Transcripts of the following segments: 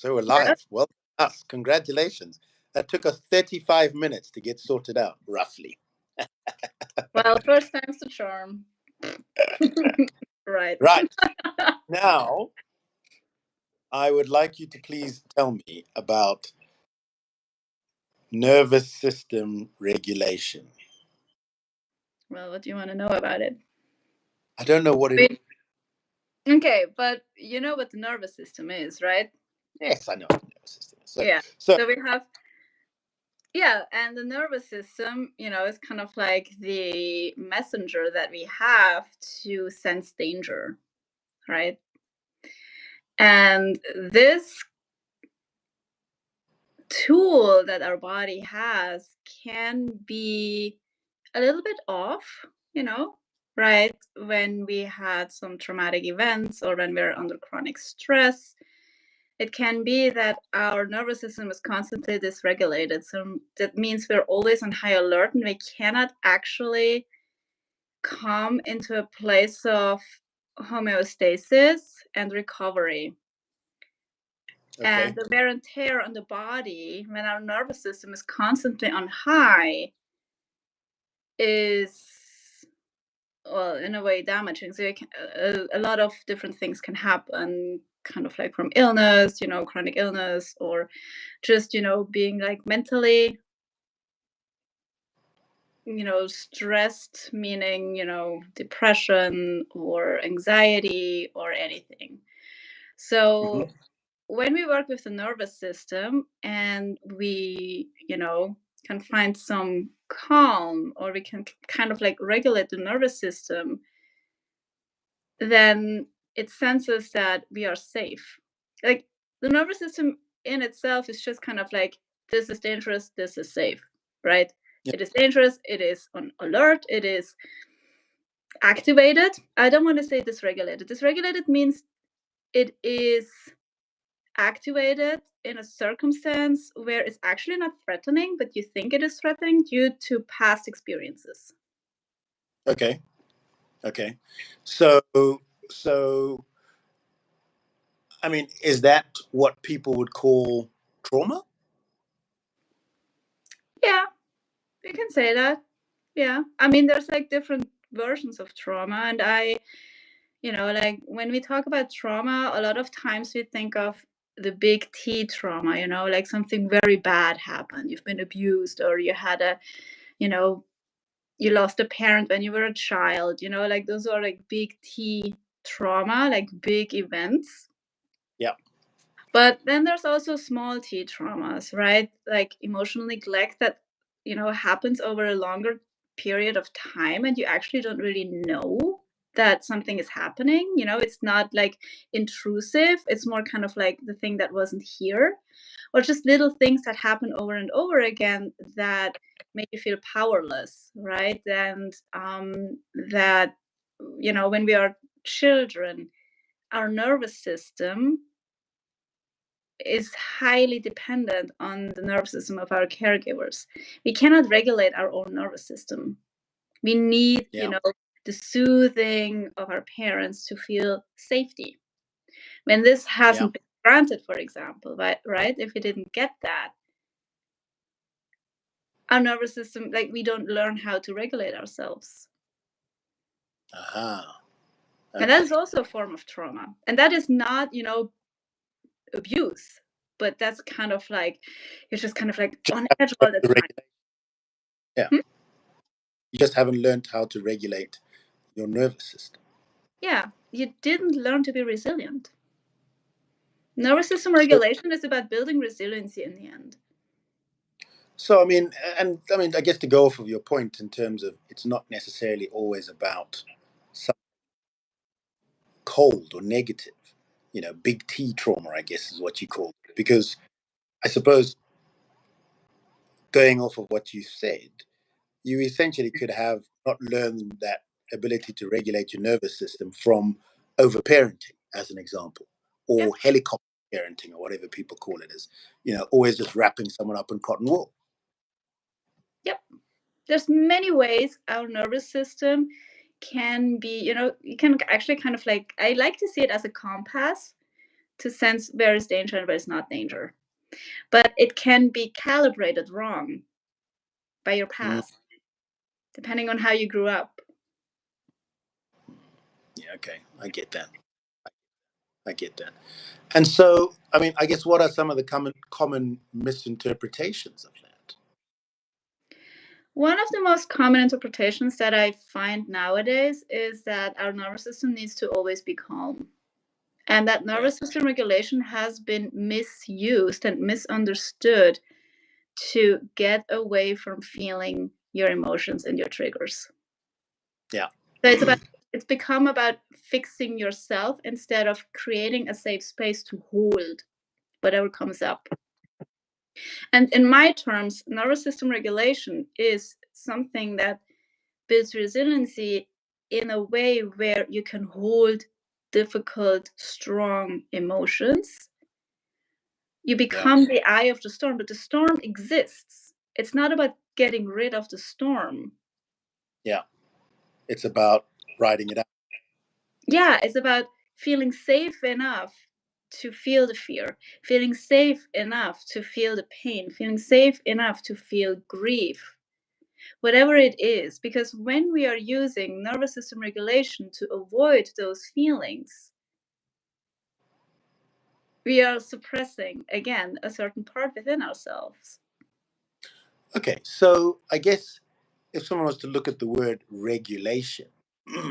So we're live. Well, us. Congratulations. That took us 35 minutes to get sorted out, roughly. Well, first time's the charm. Right. Right. Now, I would like you to please tell me about nervous system regulation. Well, what do you want to know about it? I don't know what it is. Okay, but you know what the nervous system is, right? Yes, I know what the nervous system is. So we have, and the nervous system, is kind of like the messenger that we have to sense danger, right? And this tool that our body has can be a little bit off, right? When we had some traumatic events or when we're under chronic stress, it can be that our nervous system is constantly dysregulated. So that means we're always on high alert and we cannot actually come into a place of homeostasis and recovery. Okay. And the wear and tear on the body when our nervous system is constantly on high is, well, in a way damaging. So a lot of different things can happen, kind of like from illness, chronic illness, or just, being like mentally, stressed, meaning, depression or anxiety or anything. So when we work with the nervous system and we, can find some calm, or we can kind of like regulate the nervous system, then it senses that we are safe. Like the nervous system in itself is just kind of like, this is dangerous, this is safe, right? Yeah. It is dangerous, it is on alert, it is activated. I don't want to say dysregulated. Dysregulated means it is activated in a circumstance where it's actually not threatening, but you think it is threatening due to past experiences. Okay. So, I mean, is that what people would call trauma? Yeah, you can say that. Yeah. I mean, there's like different versions of trauma. And like when we talk about trauma, a lot of times we think of the big T trauma, like something very bad happened. You've been abused, or you had you lost a parent when you were a child, like those are like big T trauma, like big events. Yeah. But then there's also small T traumas, right? Like emotional neglect that, happens over a longer period of time and you actually don't really know that something is happening. It's not like intrusive. It's more kind of like the thing that wasn't here, or just little things that happen over and over again that make you feel powerless, right? And that, when we are children, our nervous system is highly dependent on the nervous system of our caregivers. We cannot regulate our own nervous system. We need, the soothing of our parents to feel safety. When this hasn't been granted, for example, right? If we didn't get that, our nervous system, like we don't learn how to regulate ourselves. Okay. And that is also a form of trauma. And that is not, abuse, but that's kind of like, you're just kind of like on edge all the time. Yeah. You just haven't learned how to regulate your nervous system. Yeah, you didn't learn to be resilient. Nervous system regulation is about building resiliency in the end. So, I mean, I guess to go off of your point in terms of it's not necessarily always about something cold or negative, big T trauma, I guess is what you call it. Because I suppose going off of what you said, you essentially could have not learned that ability to regulate your nervous system from overparenting, as an example, or helicopter parenting, or whatever people call it, as always just wrapping someone up in cotton wool. Yep. There's many ways our nervous system can be, you can actually kind of like, I like to see it as a compass to sense where is danger and where is not danger. But it can be calibrated wrong by your past, depending on how you grew up. Yeah, okay. I get that. I get that. And so, I mean, I guess what are some of the common misinterpretations of that? One of the most common interpretations that I find nowadays is that our nervous system needs to always be calm. And that nervous system regulation has been misused and misunderstood to get away from feeling your emotions and your triggers. Yeah. So it's become about fixing yourself instead of creating a safe space to hold whatever comes up. And in my terms, nervous system regulation is something that builds resiliency in a way where you can hold difficult, strong emotions. You become the eye of the storm, but the storm exists. It's not about getting rid of the storm. Yeah. It's about riding it out. Yeah, it's about feeling safe enough to feel the fear, feeling safe enough to feel the pain, feeling safe enough to feel grief, whatever it is. Because when we are using nervous system regulation to avoid those feelings, we are suppressing, again, a certain part within ourselves. Okay. So I guess if someone was to look at the word regulation,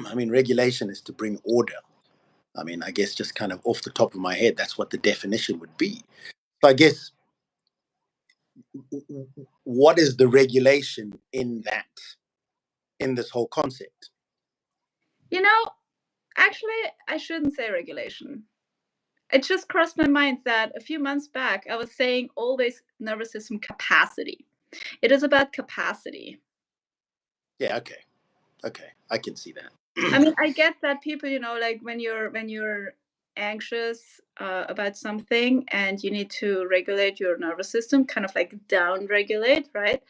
I mean, regulation is to bring order. I mean, I guess just kind of off the top of my head, that's what the definition would be. So I guess what is the regulation in this whole concept? You know, actually, I shouldn't say regulation. It just crossed my mind that a few months back, I was saying always nervous system capacity. It is about capacity. Yeah. Okay. Okay. I can see that. I mean, I get that people, like when you're anxious about something and you need to regulate your nervous system, kind of like down regulate, right?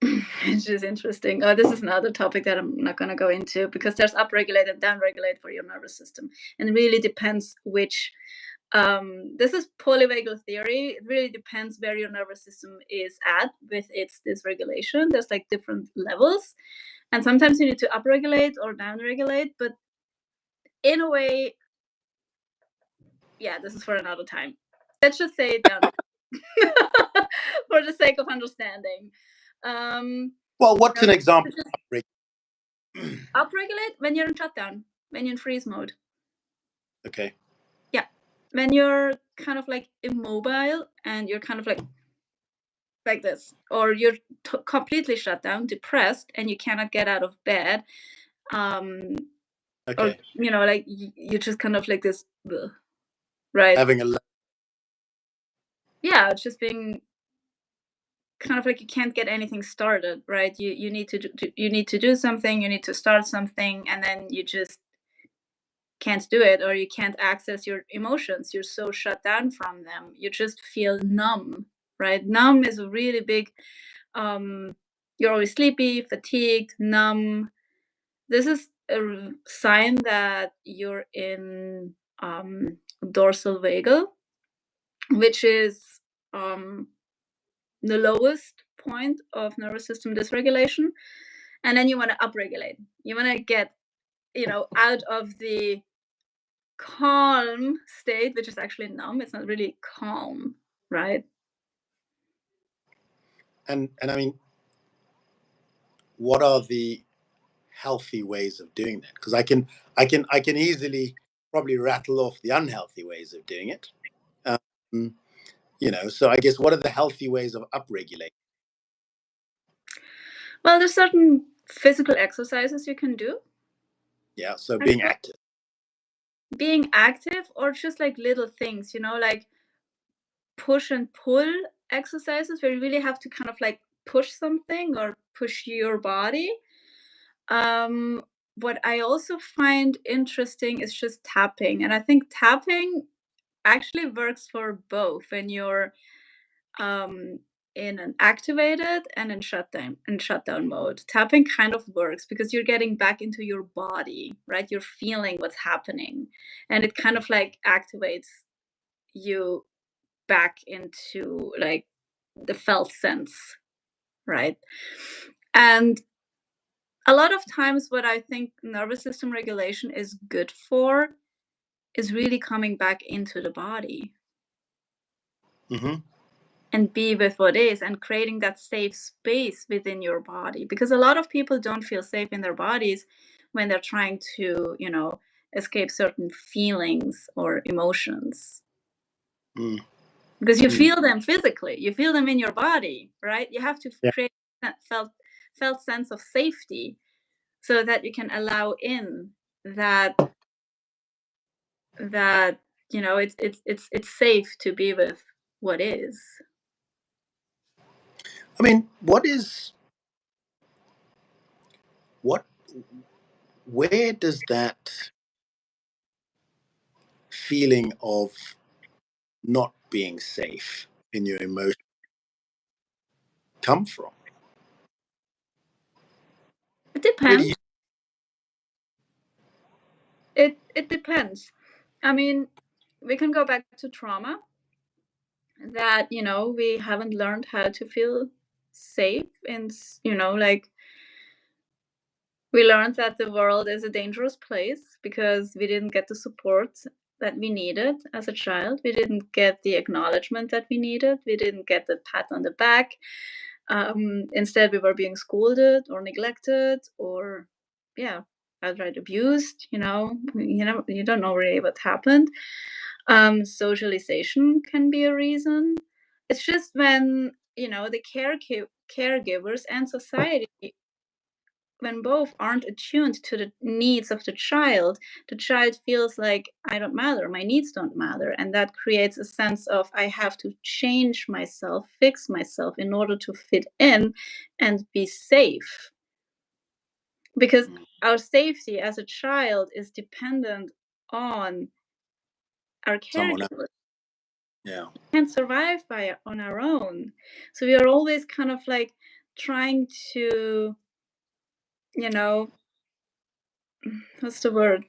Which is interesting. Oh, this is another topic that I'm not going to go into because there's upregulate and downregulate for your nervous system, and it really depends which. This is polyvagal theory. It really depends where your nervous system is at with its dysregulation. There's like different levels, and sometimes you need to upregulate or downregulate. But in a way, yeah, this is for another time. Let's just say down for the sake of understanding. Well, what's an example? Upregulate when you're in shutdown, when you're in freeze mode. Okay. Yeah. When you're kind of like immobile and you're kind of like this, or you're completely shut down, depressed, and you cannot get out of bed. Or, like you're just kind of like this, right? Having yeah, it's just being kind of like you can't get anything started, right? You need to do something, you need to start something, and then you just can't do it, or you can't access your emotions. You're so shut down from them. You just feel numb, right? Numb is a really big, you're always sleepy, fatigued, numb. This is a sign that you're in dorsal vagal, which is the lowest point of nervous system dysregulation. And then you want to upregulate. You want to get, out of the calm state, which is actually numb. It's not really calm, right? And I mean, what are the healthy ways of doing that? Because I can easily probably rattle off the unhealthy ways of doing it. So I guess what are the healthy ways of upregulating? Well, there's certain physical exercises you can do. Yeah. So being active. Being active, or just like little things, like push and pull exercises where you really have to kind of like push something or push your body. What I also find interesting is just tapping. And I think tapping actually works for both when you're in an activated and in shutdown mode. Tapping kind of works because you're getting back into your body, right? You're feeling what's happening, and it kind of like activates you back into like the felt sense, right? And a lot of times what I think nervous system regulation is good for is really coming back into the body. Mm-hmm. And be with what is, and creating that safe space within your body, because a lot of people don't feel safe in their bodies when they're trying to, you know, escape certain feelings or emotions, because you feel them physically, you feel them in your body, right? You have to create that felt sense of safety so that you can allow in that you know it's safe to be with what is. I mean, where does that feeling of not being safe in your emotion come from? It depends. It depends. I mean, we can go back to trauma, that, you know, we haven't learned how to feel safe, and, you know, like, we learned that the world is a dangerous place because we didn't get the support that we needed as a child. We didn't get the acknowledgement that we needed. We didn't get the pat on the back. Instead, we were being scolded or neglected or, yeah, outright abused. You know, you don't know really what happened. Socialization can be a reason. It's just when, you know, the caregivers and society, when both aren't attuned to the needs of the child feels like, I don't matter, my needs don't matter. And that creates a sense of, I have to change myself, fix myself in order to fit in and be safe. Because our safety as a child is dependent on our caregivers. Yeah. We can't survive on our own. So we are always kind of like trying to, you know, what's the word?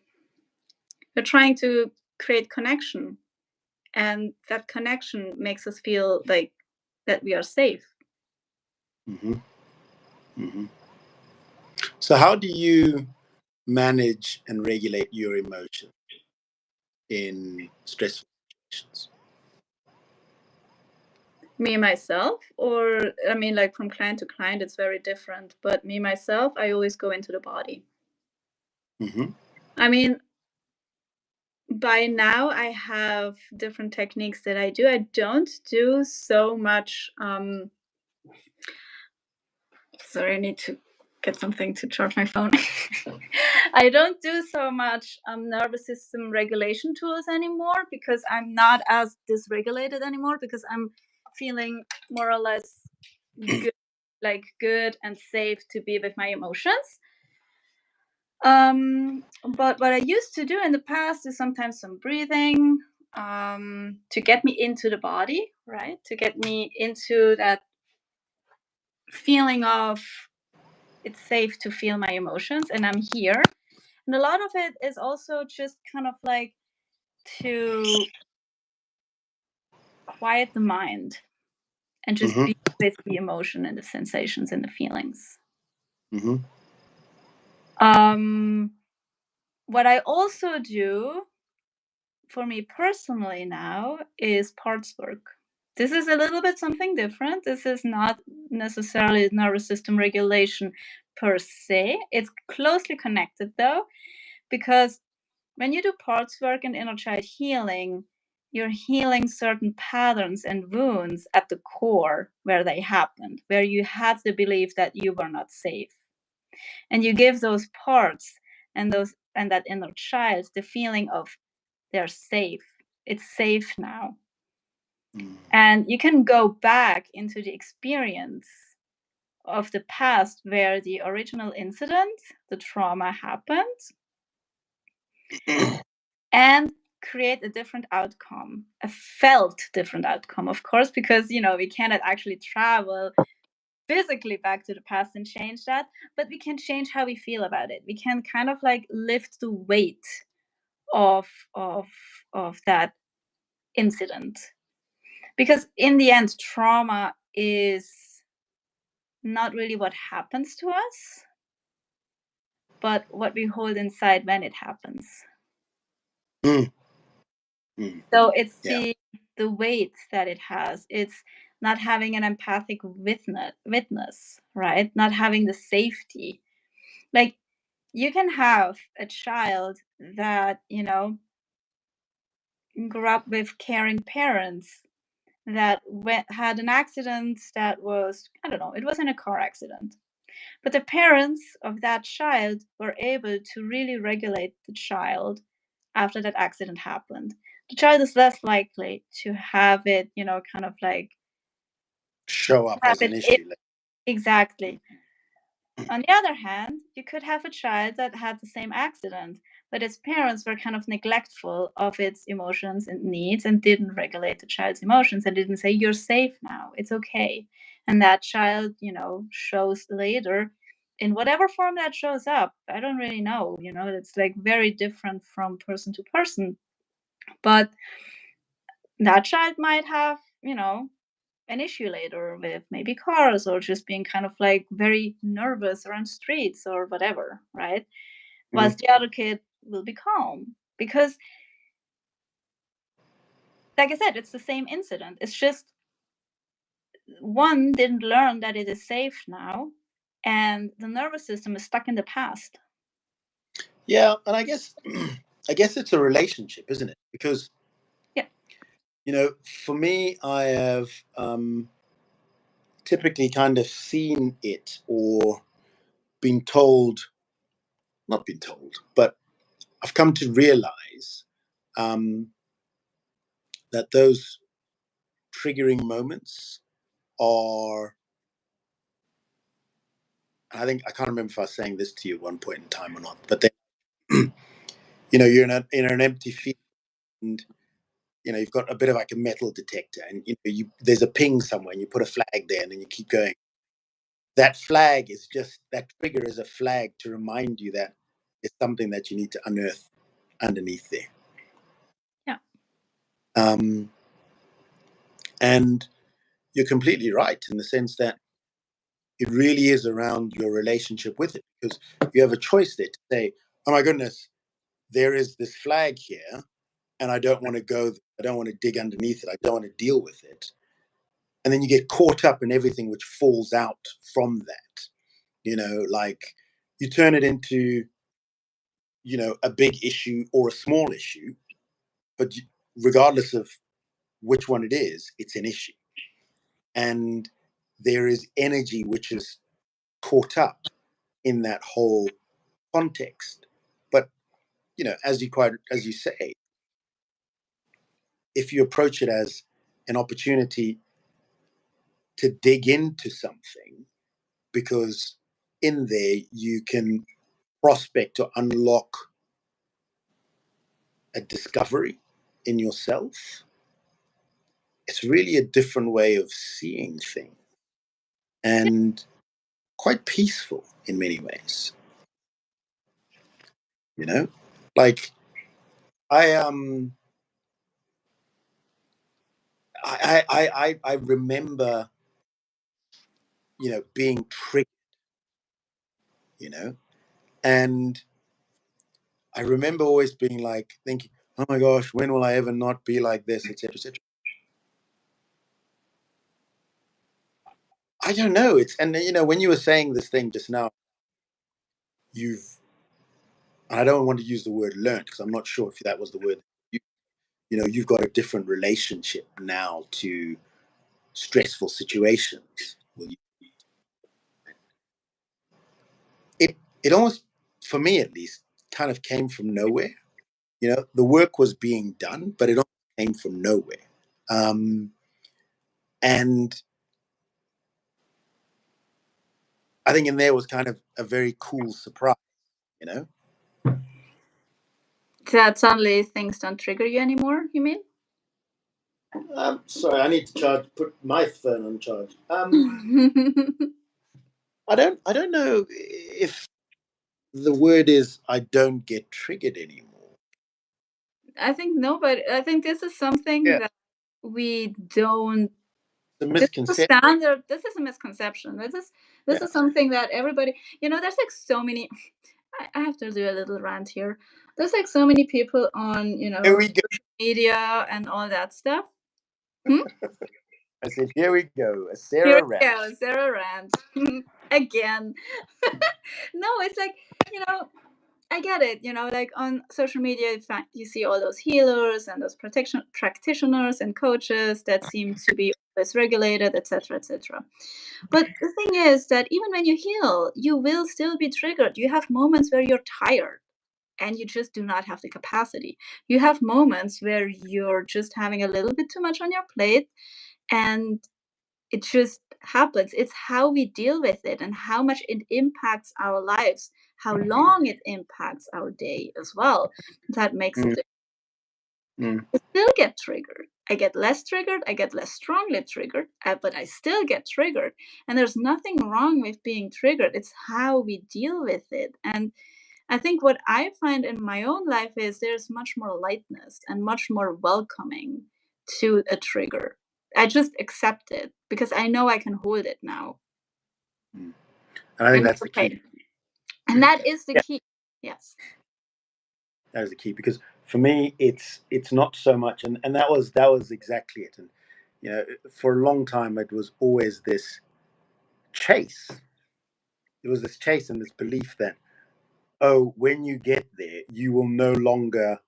We're trying to create connection, and that connection makes us feel like that we are safe. Mm-hmm. Mm-hmm. So how do you manage and regulate your emotions in stressful situations? Me myself, or I mean, like, from client to client it's very different, but me myself, I always go into the body. Mm-hmm. I mean, by now I have different techniques that I do. I don't do so much sorry, I need to get something to charge my phone. I don't do so much nervous system regulation tools anymore, because I'm not as dysregulated anymore, because I'm feeling more or less good, like good and safe to be with my emotions. But what I used to do in the past is sometimes some breathing, to get me into the body, right? To get me into that feeling of, it's safe to feel my emotions and I'm here. And a lot of it is also just kind of like to quiet the mind and just Mm-hmm. be with the emotion and the sensations and the feelings. Mm-hmm. What I also do for me personally now is parts work. This is a little bit something different. This is not necessarily nervous system regulation per se. It's closely connected though, because when you do parts work and inner child healing, you're healing certain patterns and wounds at the core where they happened, where you had the belief that you were not safe. And you give those parts and that inner child the feeling of, they're safe. It's safe now. And you can go back into the experience of the past where the original incident, the trauma happened, and create a different outcome, a felt different outcome, of course, because we cannot actually travel physically back to the past and change that, but we can change how we feel about it. We can kind of like lift the weight of of of that incident, because in the end trauma is not really what happens to us, but what we hold inside when it happens. Mm. Mm. So it's Yeah. the weight that it has. It's not having an empathic witness, right? Not having the safety. Like, you can have a child that grew up with caring parents that had an accident that was, I don't know, it wasn't a car accident. But the parents of that child were able to really regulate the child after that accident happened. The child is less likely to have it, kind of like Show up have as an it. issue. Exactly. On the other hand, you could have a child that had the same accident, but its parents were kind of neglectful of its emotions and needs and didn't regulate the child's emotions and didn't say, "You're safe now, it's okay." And that child, shows later in whatever form that shows up. I don't really know, it's like very different from person to person. But that child might have, an issue later with maybe cars or just being kind of like very nervous around streets or whatever, right? Mm. Whilst the other kid will be calm because, like I said, it's the same incident. It's just one didn't learn that it is safe now, and the nervous system is stuck in the past. Yeah, and I guess it's a relationship, isn't it? Because Yeah. for me, I have typically kind of seen it or been told, not been told, but I've come to realize um, that those triggering moments are. I think I can't remember if I was saying this to you at one point in time or not, but then you're in an empty field, and you've got a bit of like a metal detector, and there's a ping somewhere, and you put a flag there, and then you keep going. That flag is just that trigger is a flag to remind you that it's something that you need to unearth underneath there. Yeah. Um, and you're completely right in the sense that it really is around your relationship with it, because you have a choice there to say, "Oh my goodness, there is this flag here, and I don't want to go. I don't want to dig underneath it. I don't want to deal with it." And then you get caught up in everything which falls out from that. Like you turn it into a big issue or a small issue, but regardless of which one it is, it's an issue, and there is energy which is caught up in that whole context. But as you say, if you approach it as an opportunity to dig into something, because in there you can prospect or unlock a discovery in yourself, it's really a different way of seeing things and quite peaceful in many ways. You know, like I I remember being triggered, you know, and I remember always being like thinking, oh my gosh, when will I ever not be like this, etc., etc. I don't know. It's and when you were saying this thing just now, you've and I don't want to use the word learned because I'm not sure if that was the word. You've got a different relationship now to stressful situations. It almost, for me at least, kind of came from nowhere. The work was being done, but it almost came from nowhere. And I think in there was kind of a very cool surprise. You know. That suddenly things don't trigger you anymore, you mean? Sorry, I need to put my phone on charge. I don't know if the word is I don't get triggered anymore. I think nobody. I think this is something Yeah, that we don't. the This is a misconception. standard. This is a misconception. This Yeah. is something that everybody. There's like so many. I have to do a little rant here. There's like so many people on Here we go. social media and all that stuff. Hmm? I said, here we go. A Here Sarah we rant. go, Sarah rant again. No, it's like you know I get it. Like on social media, you see all those healers and those protection practitioners and coaches that seem to be always regulated, etc., etc. But the thing is that even when you heal, you will still be triggered. You have moments where you're tired and you just do not have the capacity. You have moments where you're just having a little bit too much on your plate, and it just happens. It's how we deal with it and how much it impacts our lives, how long it impacts our day as well. That makes Mm, it. mm, I still get triggered. I get less triggered. I get less strongly triggered, but I still get triggered. And there's nothing wrong with being triggered. It's how we deal with it. And I think what I find in my own life is there's much more lightness and much more welcoming to a trigger. I just accept it because I know I can hold it now. mm. And I think And it's that's the key. okay. And that is the Yeah, key. Yes. that is the key because for me, it's not so much, and that was exactly it. And for a long time, it was always this chase. It was this chase and this belief that, oh, when you get there, you will no longer,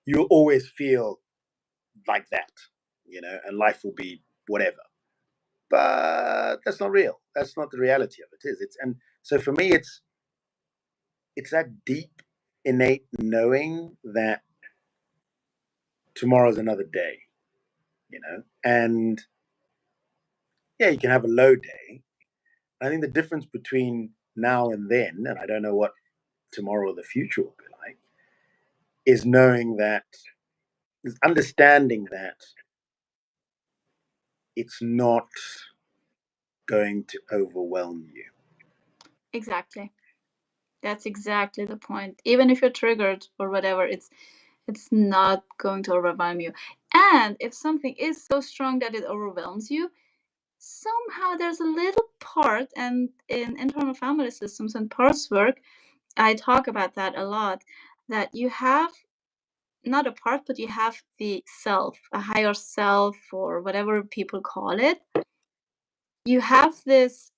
you'll always feel like that, and life will be whatever. But that's not real. That's not the reality of it. Is it's and so for me, it's that deep, innate knowing that tomorrow's another day, and yeah, you can have a low day. I think the difference between now and then, and I don't know what tomorrow or the future will be like, is knowing that, is understanding that it's not going to overwhelm you. Exactly. That's exactly the point. Even if you're triggered or whatever, it's not going to overwhelm you. And if something is so strong that it overwhelms you, somehow there's a little part, and in internal family systems and parts work, I talk about that a lot, that you have not a part, but you have the self, a higher self, or whatever people call it. You have this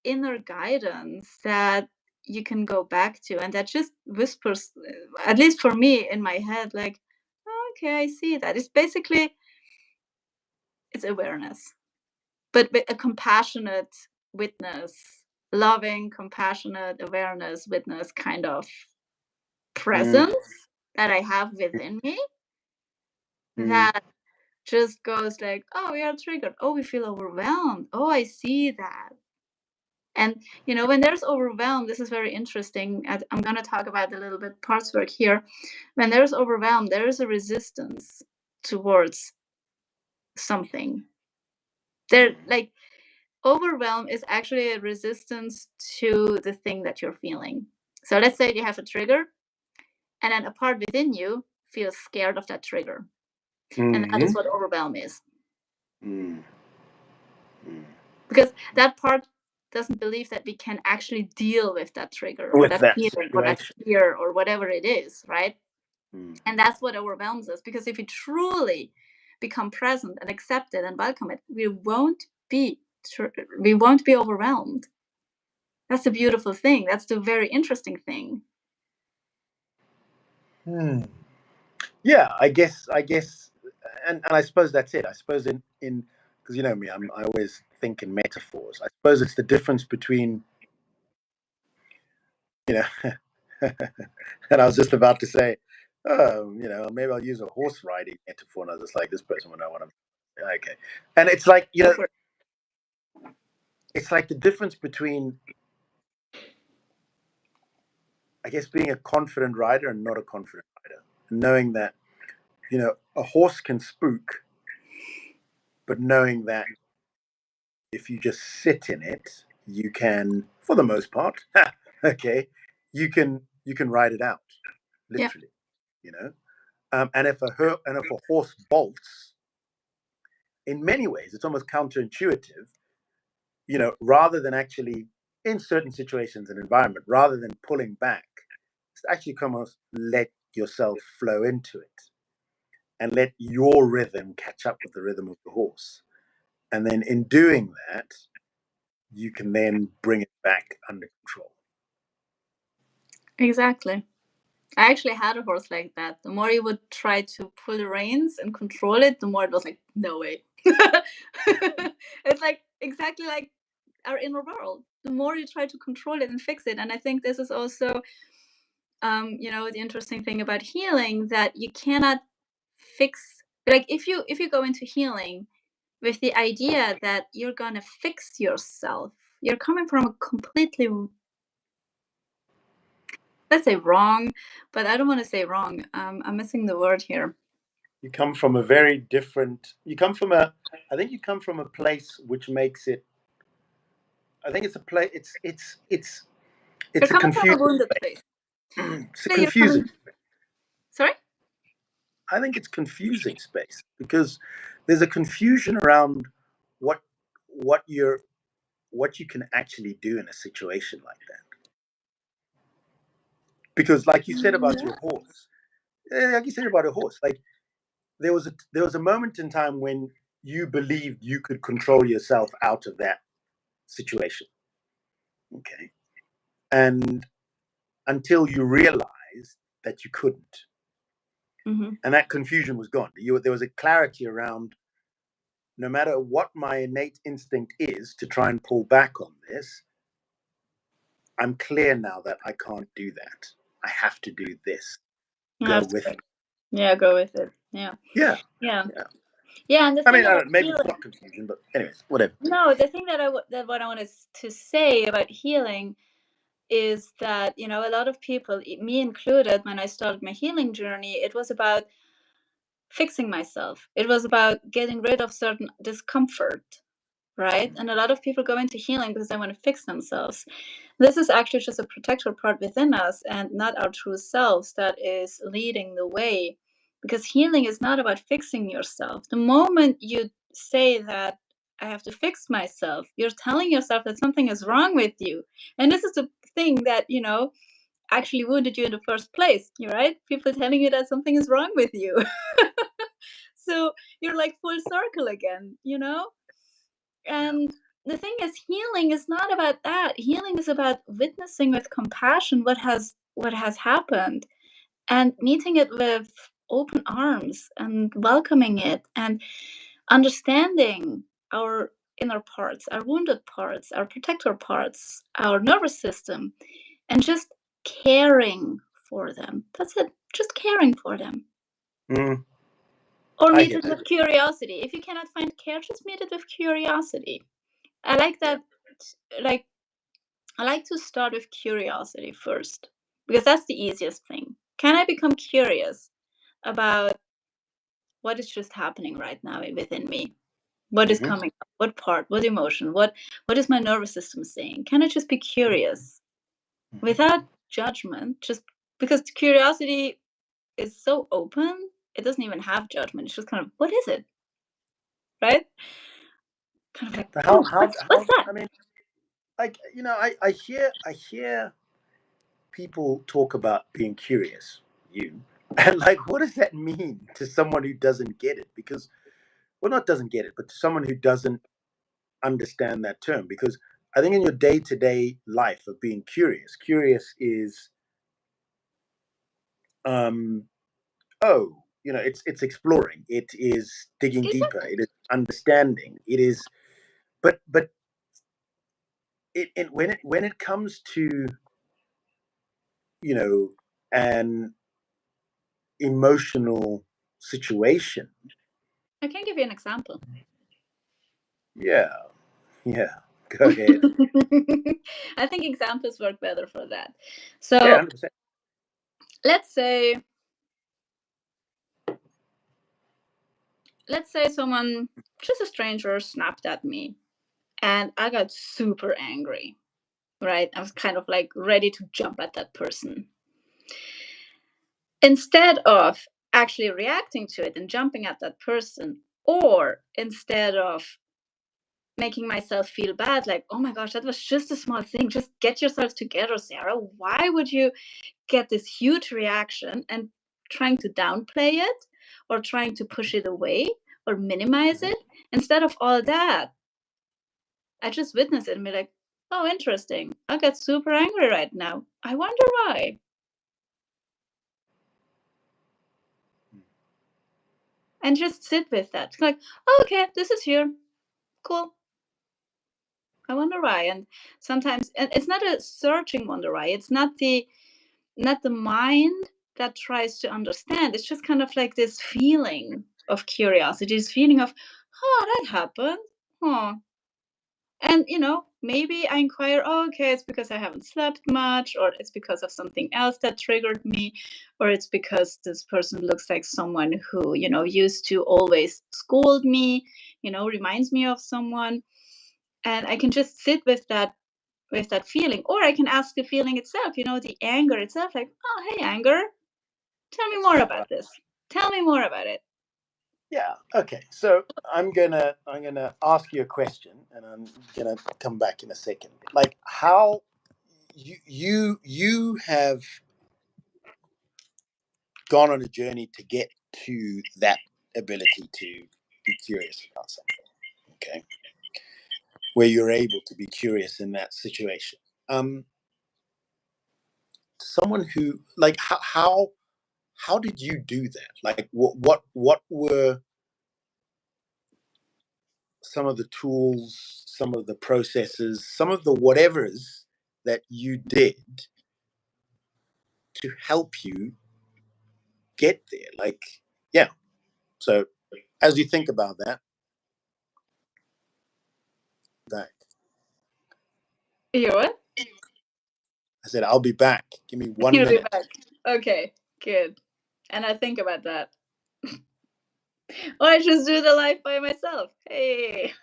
inner guidance that you can go back to, and that just whispers, at least for me in my head, like, "Oh, okay, I see that." It's basically it's awareness, but with a compassionate witness, loving, compassionate awareness, witness kind of Mm, presence that I have within me mm, that just goes like, "Oh, we are triggered. Oh, we feel overwhelmed. Oh, I see that." And when there's overwhelm, this is very interesting. I'm going to talk about a little bit parts work here. When there's overwhelm, there is a resistance towards something. There, like, overwhelm is actually a resistance to the thing that you're feeling. So let's say you have a trigger, and then a part within you feels scared of that trigger, and that is mm, what overwhelm is. mm, mm. Because that part doesn't believe that we can actually deal with that trigger or With that that feeling or that situation. fear or whatever it is, right? Mm, And that's what overwhelms us, because if we truly become present and accept it and welcome it, we won't be overwhelmed. That's the beautiful thing. That's the very interesting thing. hmm. Yeah, I guess, and I suppose that's it. I suppose in because you know me, I always think in metaphors. I suppose it's the difference between you know, and I was just about to say, oh, maybe I'll use a horse riding metaphor, and I was just like, this person would know what I'm. Okay, and it's like Go for it. it's like the difference between, I guess, being a confident rider and not a confident. knowing that, you know, a horse can spook, but knowing that if you just sit in it, you can, for the most part, okay, you can ride it out, literally, you know. And if a horse bolts, in many ways, it's almost counterintuitive, you know, rather than actually in certain situations and environment, rather than pulling back, actually almost let yourself flow into it and let your rhythm catch up with the rhythm of the horse. And then in doing that, you can then bring it back under control. Exactly. I actually had a horse like that. The more you would try to pull the reins and control it, the more it was like, no way. It's like exactly like our inner world. The more you try to control it and fix it. And I think this is also, you know, the interesting thing about healing, that you cannot fix, like if you go into healing with the idea that you're gonna fix yourself, you're coming from a completely, let's say wrong, but I don't want to say wrong. I'm missing the word here. You come from a very different, I think you come from a place which makes it, I think it's a place, You're it's a coming from a confusing, wounded place. it's a Yeah, you're confusing, coming. Sorry? I think it's confusing space because there's a confusion around what, what you're, what you can actually do in a situation like that. Because like you said about your horse, like you said about a horse, like there was a moment in time when you believed you could control yourself out of that situation. Okay. And until you realized that you couldn't. Mm-hmm. And that confusion was gone. There was a clarity around, no matter what my innate instinct is to try and pull back on this, I'm clear now that I can't do that. I have to do this. Go with it. Yeah, go with it. Yeah. Yeah. Yeah. Yeah. Yeah. And the I thing mean, about maybe it's healing, not confusion, but anyways, whatever. no, the thing that what I wanted to say about healing is that, you know, a lot of people, me included, when I started my healing journey, it was about fixing myself. It was about getting rid of certain discomfort, right? And a lot of people go into healing because they want to fix themselves. This is actually just a protector part within us and not our true selves that is leading the way. Because healing is not about fixing yourself. The moment you say that I have to fix myself, you're telling yourself that something is wrong with you. And this is the thing that, you know, actually wounded you in the first place, right? People telling you that something is wrong with you. So you're like full circle again, you know? And the thing is, healing is not about that. Healing is about witnessing with compassion what has happened and meeting it with open arms and welcoming it and understanding our inner parts, our wounded parts, our protector parts, our nervous system, and just caring for them. That's it. Just caring for them. Mm, Or I meet get it that. with curiosity. If you cannot find care, just meet it with curiosity. I like Yeah. that. Like, I like to start with curiosity first because that's the easiest thing. Can I become curious about what is just happening right now within me? What is Mm-hmm. coming up? What part? What emotion? What is my nervous system saying? Can I just be curious without judgment? Just because curiosity is so open, it doesn't even have judgment. It's just kind of, what is it? Right? Kind of like, what's that? I mean, like, you know, I hear people talk about being curious, and like, what does that mean to someone who doesn't get it? Because, well, not doesn't get it, but to someone who doesn't understand that term. Because I think in your day-to-day life of being curious, curious is, oh, you know, it's exploring, it is digging deeper, it is understanding, it is, but when it comes to, you know, an emotional situation. I can give you an example. Yeah, yeah. Go ahead. I think examples work better for that. Yeah, So 100%. let's say let's say someone, just a stranger, snapped at me and I got super angry, right? I was kind of like ready to jump at that person. Instead of actually reacting to it and jumping at that person, or instead of making myself feel bad, like, oh my gosh, that was just a small thing. Just get yourself together, Sarah. Why would you get this huge reaction and trying to downplay it or trying to push it away or minimize it? Instead of all that, I just witness it and be like, oh, interesting. I get super angry right now. I wonder why. And just sit with that. It's like, oh, okay, this is here. Cool. I wonder why. And sometimes, and it's not a searching wonder why. It's not the mind that tries to understand. It's just kind of like this feeling of curiosity, this feeling of, oh, that happened. Huh. And maybe I inquire, oh, okay, it's because I haven't slept much, or it's because of something else that triggered me, or it's because this person looks like someone who, used to always scold me, reminds me of someone. And I can just sit with that feeling, or I can ask the feeling itself, the anger itself, like, oh, hey, anger, tell me more about this. Tell me more about it. Yeah. Okay. So I'm gonna ask you a question, and I'm gonna come back in a second. Like, how you have gone on a journey to get to that ability to be curious about something. Okay. Where you're able to be curious in that situation. Someone who, like, how did you do that? Like, what were some of the tools, some of the processes, some of the whatevers that you did to help you get there? Like, yeah. So as you think about that, You know what? I said, I'll be back. Give me 1 You'll be minute. back. Okay, good. And I think about that. Or I just do the life by myself. Hey.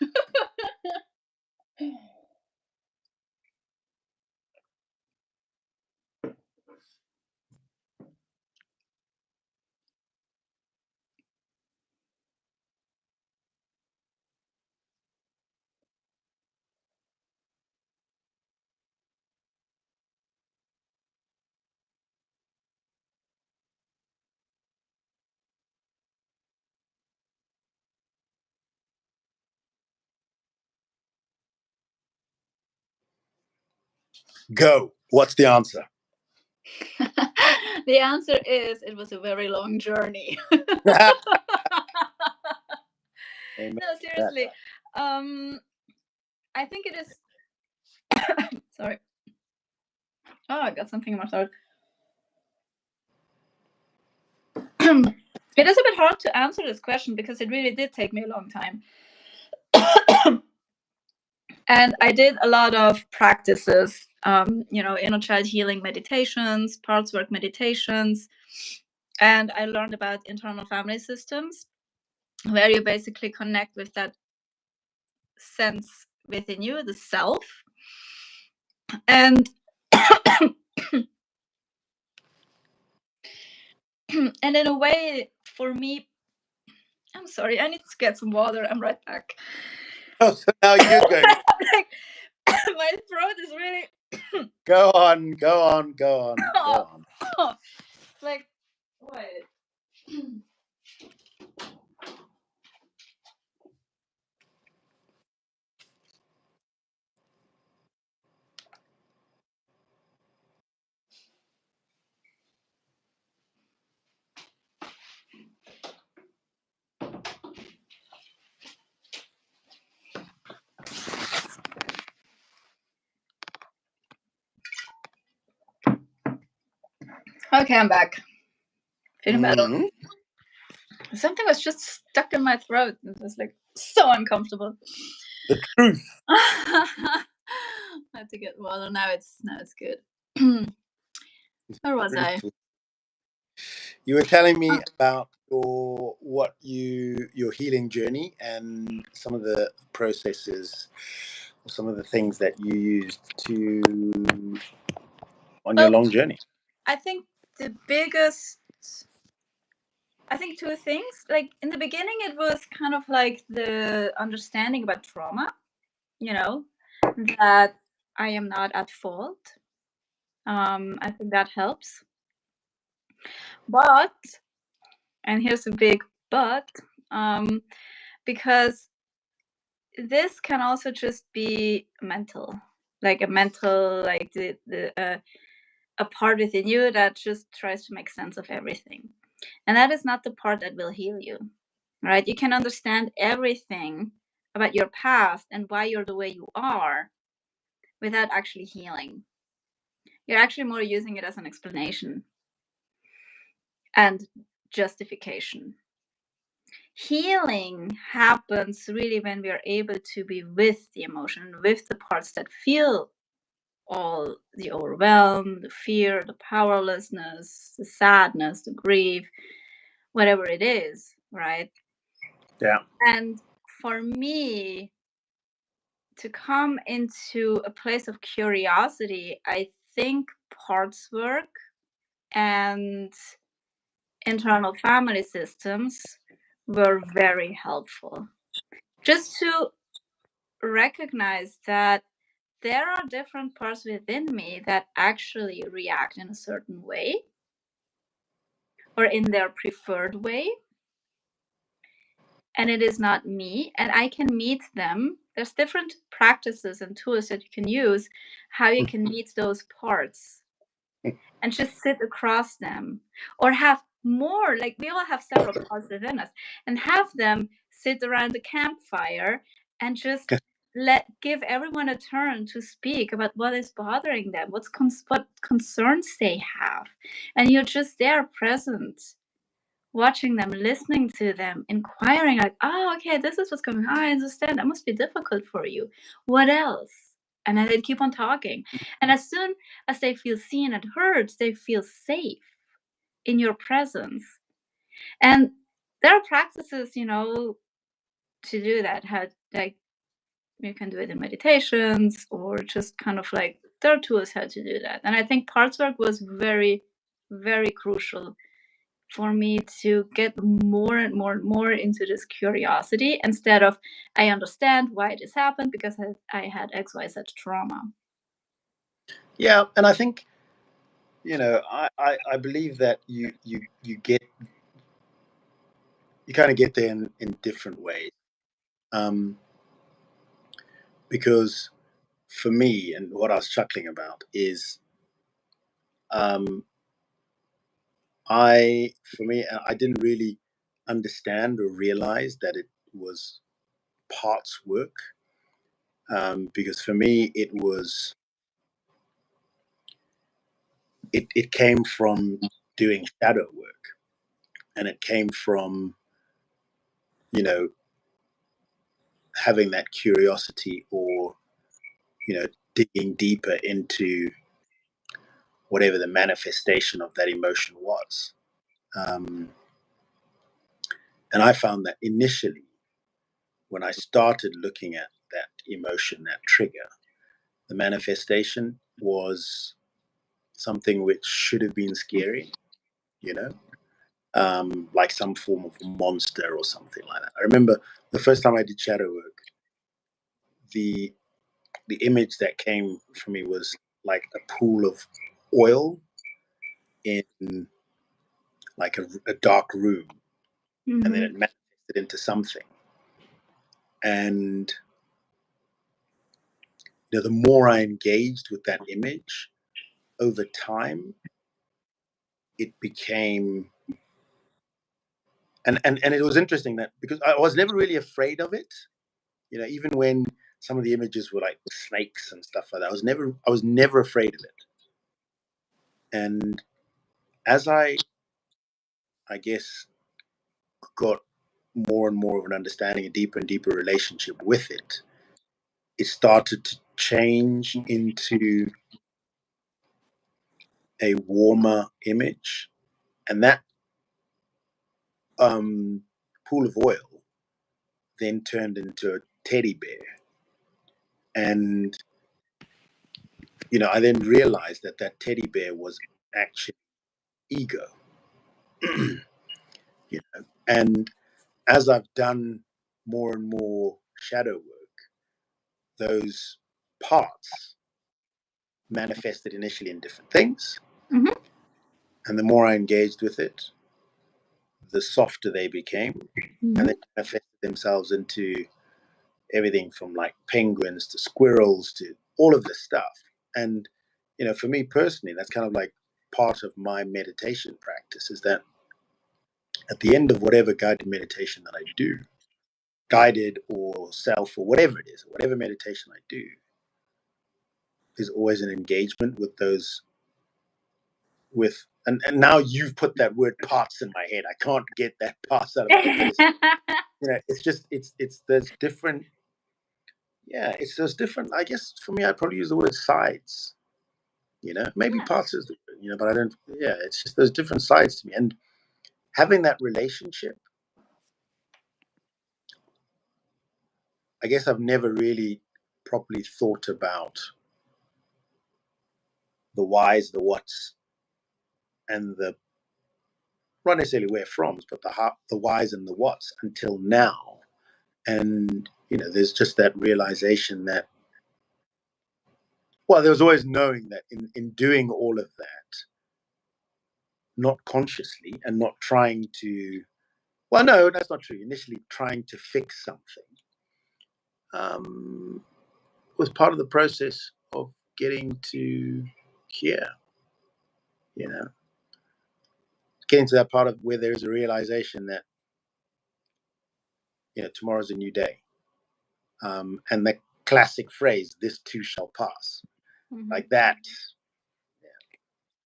Go. What's the answer? The answer is, it was a very long journey. Amen. No, seriously. I think it is. Sorry. Oh, I got something in my throat. It is a bit hard to answer this question because it really did take me a long time. And I did a lot of practices, inner child healing meditations, parts work meditations. And I learned about internal family systems, where you basically connect with that sense within you, the self. And and in a way, for me, I'm sorry, I need to get some water. I'm right back. Oh, so now you're going. Like, my throat is really. Go on. Like, wait. Okay, I'm back. Feeling better. Something was just stuck in my throat. It was like so uncomfortable. The truth. I had to get water. Now it's good. Where was I? You were telling me about your healing journey and some of the processes, some of the things that you used to on your Well, long journey. I think the biggest, I think two things. Like in the beginning, it was kind of like the understanding about trauma, you know, that I am not at fault. I think that helps. But, and here's a big but, um, because this can also just be mental, like a mental, like a part within you that just tries to make sense of everything. And that is not the part that will heal you, right? You can understand everything about your past and why you're the way you are without actually healing. You're actually more using it as an explanation and justification. Healing happens really when we are able to be with the emotion, with the parts that feel all the overwhelm, the fear, the powerlessness, the sadness, the grief, whatever it is, right? Yeah. And for me to come into a place of curiosity, I think parts work and internal family systems were very helpful. Just to recognize that there are different parts within me that actually react in a certain way or in their preferred way. And it is not me. And I can meet them. There's different practices and tools that you can use, how you can meet those parts and just sit across them or have more, like we all have several parts within us, and have them sit around the campfire and just give everyone a turn to speak about what is bothering them, what concerns they have, and you're just there present, watching them, listening to them, inquiring, like, oh, okay, this is what's going on. I understand. That must be difficult for you. What else? And then they keep on talking. And as soon as they feel seen and heard, they feel safe in your presence. And there are practices, to do that. How, like, you can do it in meditations or just kind of like there are tools how to do that. And I think parts work was very, very crucial for me to get more and more and more into this curiosity instead of I understand why this happened because I had XYZ trauma. Yeah, and I think I believe that you kind of get there in different ways, um, because for me and what I was chuckling about is um, I didn't really understand or realize that it was parts work, because for me it came from doing shadow work, and it came from you know having that curiosity, or digging deeper into whatever the manifestation of that emotion was. um, and I found that initially when I started looking at that emotion, that trigger, the manifestation was something which should have been scary, you know, like some form of monster or something like that. I remember the first time I did shadow work, the the image that came for me was like a pool of oil in like a dark room, and then Mm-hmm. it manifested into something. And the more I engaged with that image over time, it became and it was interesting that because I was never really afraid of it, even when some of the images were like snakes and stuff like that. I was never afraid of it. And as I guess got more and more of an understanding, a deeper and deeper relationship with it, it started to change into a warmer image. And that pool of oil then turned into a teddy bear. And, I then realized that that teddy bear was actually ego. And as I've done more and more shadow work, those parts manifested initially in different things. Mm-hmm. And the more I engaged with it, the softer they became. Mm-hmm. And they manifested themselves into everything from like penguins to squirrels to all of this stuff. And, for me personally, that's kind of like part of my meditation practice, is that at the end of whatever guided meditation that I do, guided or self or whatever it is, whatever meditation I do, is always an engagement with those, and now you've put that word parts in my head. I can't get that parts out of my head, but it's just it's those different, it's those different, I guess for me I'd probably use the word sides, maybe parts is the word, but I don't, it's just those different sides to me. And having that relationship, I guess I've never really properly thought about the whys, the whats, and the, not necessarily where from, but the how, the whys and the whats until now. And there's just that realization that, well, there was always knowing that in doing all of that, not consciously and not trying to, well, no, that's not true. Initially trying to fix something was part of the process of getting to here, getting to that part of where there's a realization that, tomorrow's a new day. And the classic phrase, this too shall pass, like that.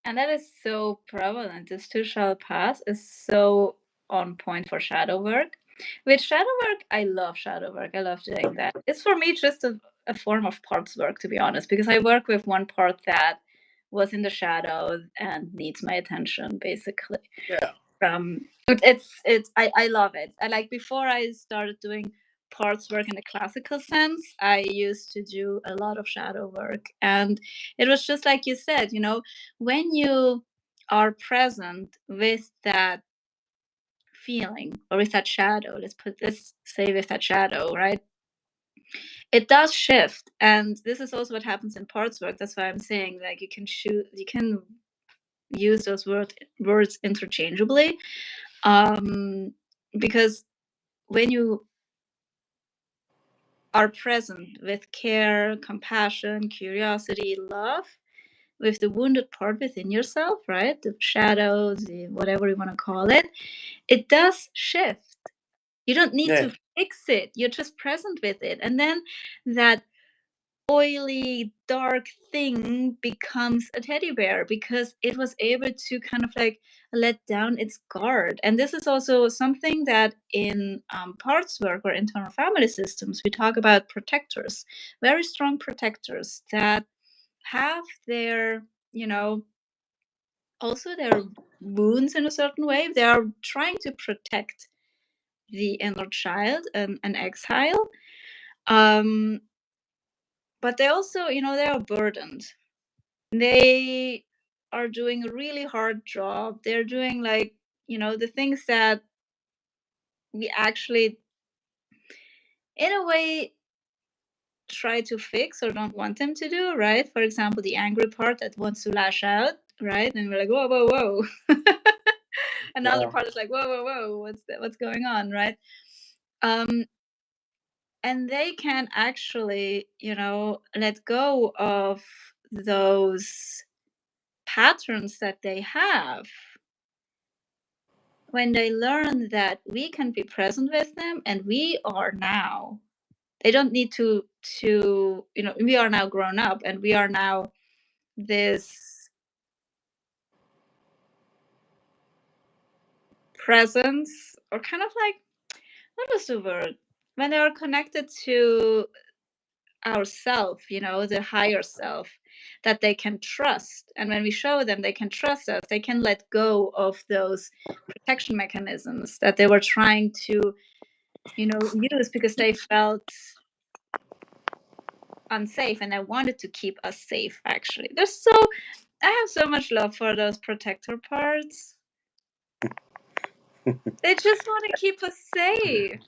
And that is so prevalent. This too shall pass is so on point for shadow work. With shadow work, I love shadow work. I love doing that. It's for me just a form of parts work, to be honest, because I work with one part that was in the shadows and needs my attention, basically. Yeah. I love it. I like, before I started doing parts work in the classical sense, I used to do a lot of shadow work, and it was just like you said, when you are present with that feeling or with that shadow, let's say with that shadow, right? It does shift, and this is also what happens in parts work. That's why I'm saying, like, you can use those words interchangeably, because when you are present with care, compassion, curiosity, love, with the wounded part within yourself, right? The shadows, whatever you want to call it, it does shift. You don't need to fix it. You're just present with it. And then that oily, dark thing becomes a teddy bear because it was able to kind of like let down its guard. And this is also something that in parts work or internal family systems, we talk about protectors, very strong protectors that have their, also their wounds in a certain way. They are trying to protect the inner child and an exile. But they also, they are burdened. They are doing a really hard job. They're doing, like, the things that we actually, in a way, try to fix or don't want them to do, right? For example, the angry part that wants to lash out, right? And we're like, whoa, whoa, whoa. Another part is like, whoa, whoa, whoa, what's going on, right? And they can actually, let go of those patterns that they have when they learn that we can be present with them, and we are now, they don't need to we are now grown up, and we are now this presence, or kind of like, what was the word, when they are connected to ourself, the higher self. that they can trust. And when we show them they can trust us, they can let go of those protection mechanisms that they were trying to, use because they felt unsafe and they wanted to keep us safe. Actually, I have so much love for those protector parts. They just want to keep us safe.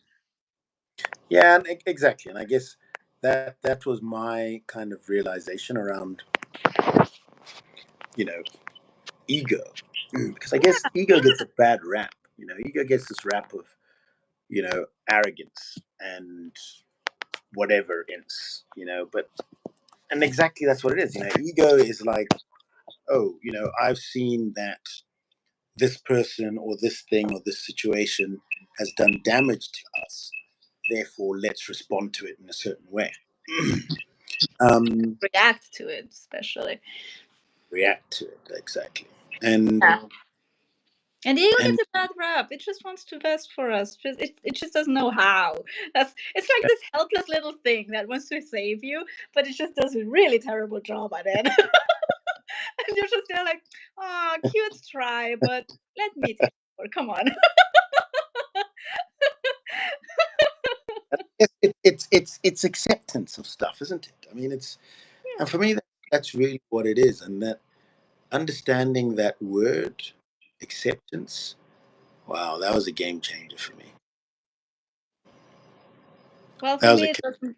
Yeah, and exactly. And I guess that was my kind of realization around, ego. Because I guess ego gets a bad rap. Ego gets this rap of, arrogance and whatever else, but and exactly that's what it is. Ego is like, oh, I've seen that this person or this thing or this situation has done damage to us. Therefore, let's respond to it in a certain way. React to it, especially. React to it, exactly. And And the ego gets a bad rap. It just wants to best for us. It just doesn't know how. It's like this helpless little thing that wants to save you, but it just does a really terrible job at it. And you're just there like, oh, cute try, but let me take over. Come on. it's acceptance of stuff, isn't it? I mean, and for me that's really what it is, and that understanding that word, acceptance. Wow, that was a game changer for me. Well, for me, it doesn't.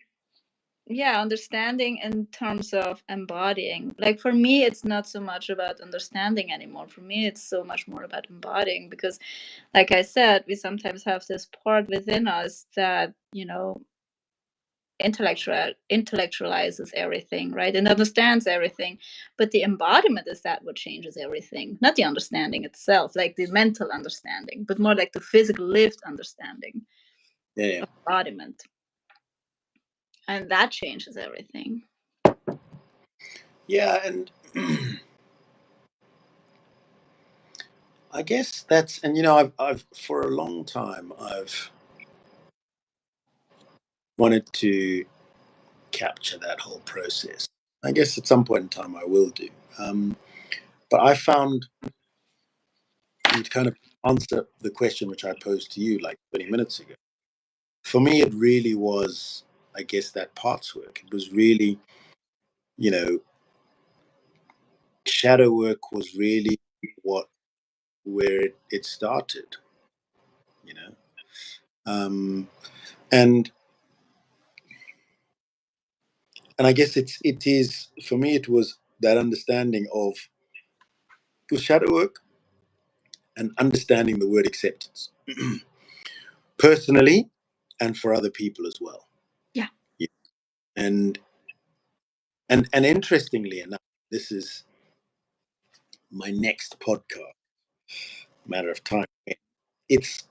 Yeah, understanding in terms of embodying. Like for me, it's not so much about understanding anymore. For me, it's so much more about embodying because, like I said, we sometimes have this part within us that, intellectualizes everything, right? And understands everything. But the embodiment is that what changes everything, not the understanding itself, like the mental understanding, but more like the physical lived understanding of embodiment. And that changes everything. Yeah, and I guess that's, and I've for a long time I've wanted to capture that whole process. I guess at some point in time I will do. But I found, to kind of answer the question which I posed to you like 20 minutes ago, for me it really was, I guess, that parts work. It was really, you know, shadow work was really where it started, you know. And I guess it is, for me it was that understanding of, it was shadow work and understanding the word acceptance personally and for other people as well. Yeah. Yeah. And interestingly enough, this is my next podcast, matter of time. It's,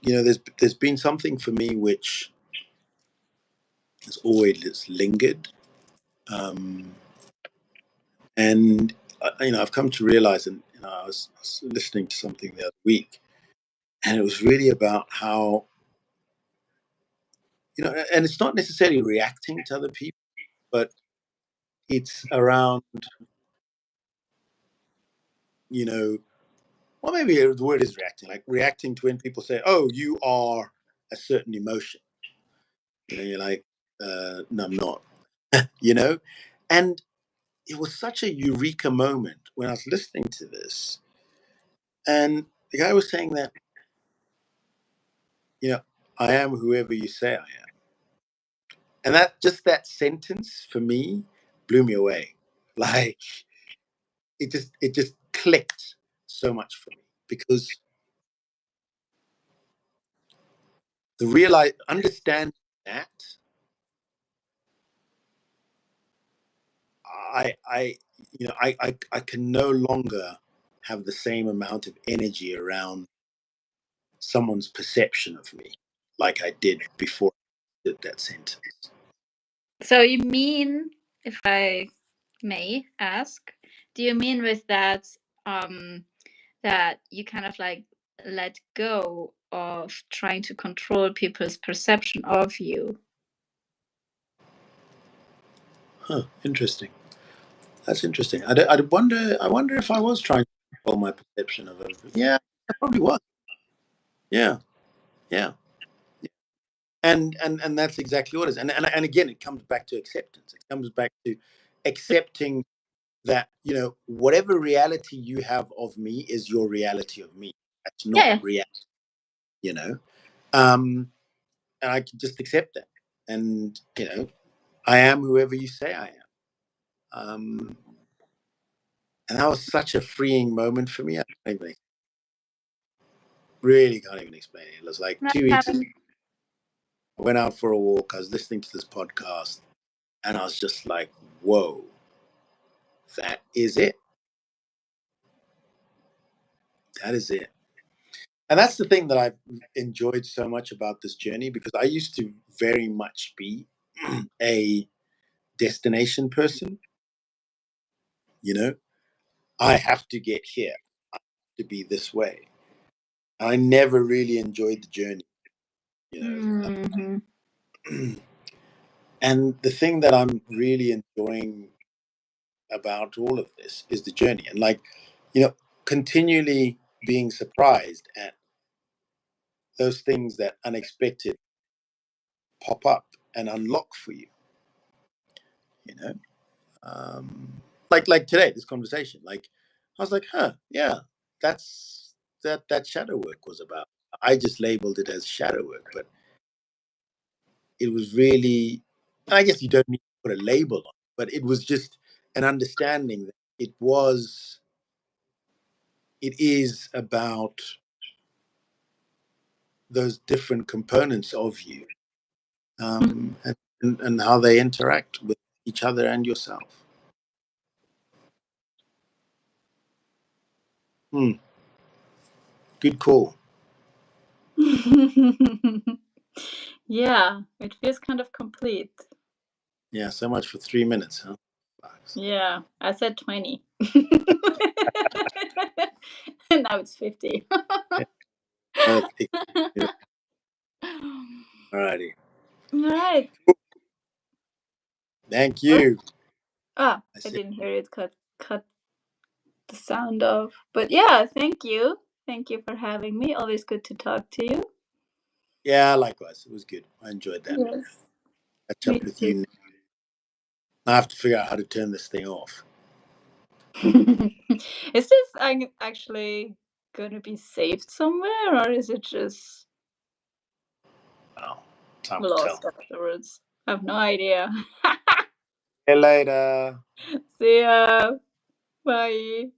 there's been something for me which has always lingered, and I've come to realize, and I was listening to something the other week, and it was really about how, and it's not necessarily reacting to other people, but it's around, you know, well, maybe the word is reacting, like reacting to when people say, "Oh, you are a certain emotion." You're like, "No, I'm not." And it was such a eureka moment when I was listening to this, and the guy was saying that, I am whoever you say I am, and that sentence for me blew me away. Like it just clicked so much for me, because understand that I can no longer have the same amount of energy around someone's perception of me like I did before I did that sentence. So you mean, if I may ask, do you mean with that that you kind of like let go of trying to control people's perception of you? Huh. Interesting. That's interesting. I wonder. I wonder if I was trying to control my perception of it. Yeah, I probably was. Yeah, yeah. And that's exactly what it is. And again, it comes back to acceptance. It comes back to accepting that, whatever reality you have of me is your reality of me. That's not Yeah. reality. You know, and I can just accept that. And I am whoever you say I am. And that was such a freeing moment for me. I really can't even explain it. It was like 2 weeks ago. I went out for a walk. I was listening to this podcast, and I was just like, "Whoa, that is it. That is it." And that's the thing that I've enjoyed so much about this journey, because I used to very much be a destination person. I have to get here to be this way. I never really enjoyed the journey. You know, Mm-hmm. and the thing that I'm really enjoying about all of this is the journey, and continually being surprised at those things that unexpected pop up and unlock for you. You know, like today, this conversation. Like, I was like, huh, yeah, that's that shadow work was about. I just labeled it as shadow work, but it was really. I guess you don't need to put a label on it, but it was just an understanding that it is about those different components of you, and how they interact with each other and yourself. Hmm. Good call. Yeah, it feels kind of complete. Yeah, so much for 3 minutes, huh? Fucks. Yeah, I said 20. And now it's 50. Yeah, that's it. Alrighty. All right. Thank What? you. Ah, I I said, didn't hear it cut the sound off. But yeah, thank you. Thank you for having me. Always good to talk to you. yeah, likewise. It was good. I enjoyed that. Yes, Catch me up with too. you. I have to figure out how to turn this thing off. Is this actually gonna be saved somewhere, or is it just Oh, time to tell. lost afterwards? I have no idea. See you later. See ya. Bye.